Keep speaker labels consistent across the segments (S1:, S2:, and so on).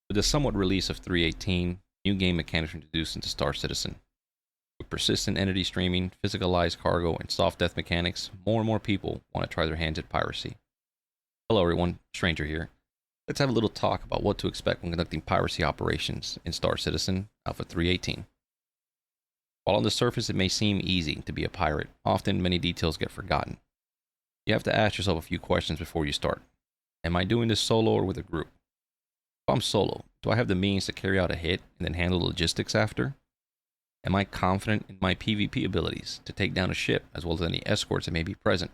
S1: With the somewhat release of 3.18, new game mechanics were introduced into Star Citizen. With persistent entity streaming, physicalized cargo, and soft death mechanics, more and more people want to try their hands at piracy. Hello everyone, Stranger here. Let's have a little talk about what to expect when conducting piracy operations in Star Citizen Alpha 3.18. While on the surface it may seem easy to be a pirate, often many details get forgotten. You have to ask yourself a few questions before you start. Am I doing this solo or with a group? If I'm solo, do I have the means to carry out a hit and then handle the logistics after? Am I confident in my PvP abilities to take down a ship as well as any escorts that may be present?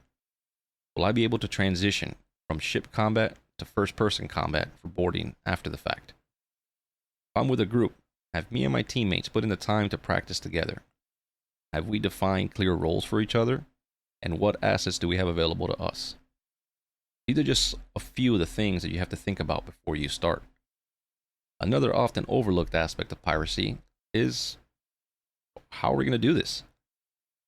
S1: Will I be able to transition from ship combat to first-person combat for boarding after the fact? If I'm with a group, have me and my teammates put in the time to practice together? Have we defined clear roles for each other? And what assets do we have available to us? These are just a few of the things that you have to think about before you start. Another often overlooked aspect of piracy is, how are we going to do this?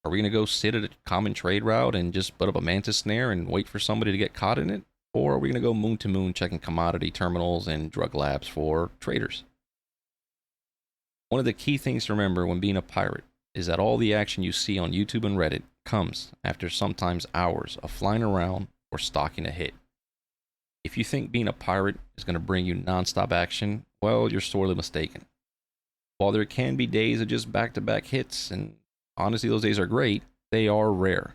S1: Are we going to go sit at a common trade route and just put up a mantis snare and wait for somebody to get caught in it? Or are we going to go moon to moon checking commodity terminals and drug labs for traders? One of the key things to remember when being a pirate is that all the action you see on YouTube and Reddit comes after sometimes hours of flying around or stalking a hit. If you think being a pirate is going to bring you non-stop action, well, you're sorely mistaken. While there can be days of just back-to-back hits, and honestly those days are great, they are rare.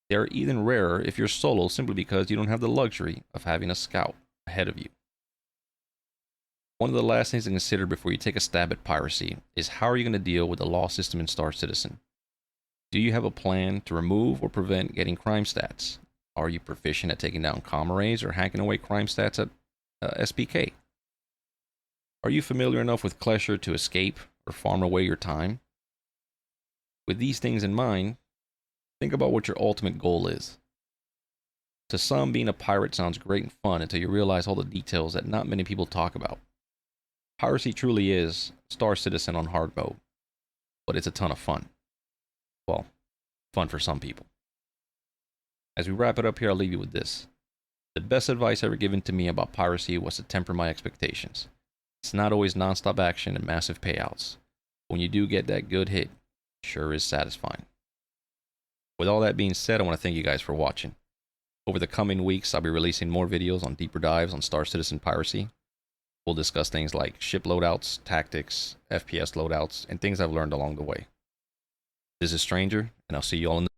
S1: They are even rarer if you're solo simply because you don't have the luxury of having a scout ahead of you. One of the last things to consider before you take a stab at piracy is how are you going to deal with the law system in Star Citizen? Do you have a plan to remove or prevent getting crime stats? Are you proficient at taking down comrades or hacking away crime stats at SPK? Are you familiar enough with Klesher to escape or farm away your time? With these things in mind, think about what your ultimate goal is. To some, being a pirate sounds great and fun until you realize all the details that not many people talk about. Piracy truly is Star Citizen on hard mode, but it's a ton of fun. Well, fun for some people. As we wrap it up here, I'll leave you with this. The best advice ever given to me about piracy was to temper my expectations. It's not always non-stop action and massive payouts. When you do get that good hit, it sure is satisfying. With all that being said, I want to thank you guys for watching. Over the coming weeks, I'll be releasing more videos on deeper dives on Star Citizen piracy. We'll discuss things like ship loadouts, tactics, FPS loadouts, and things I've learned along the way. This is Stranger, and I'll see you all in the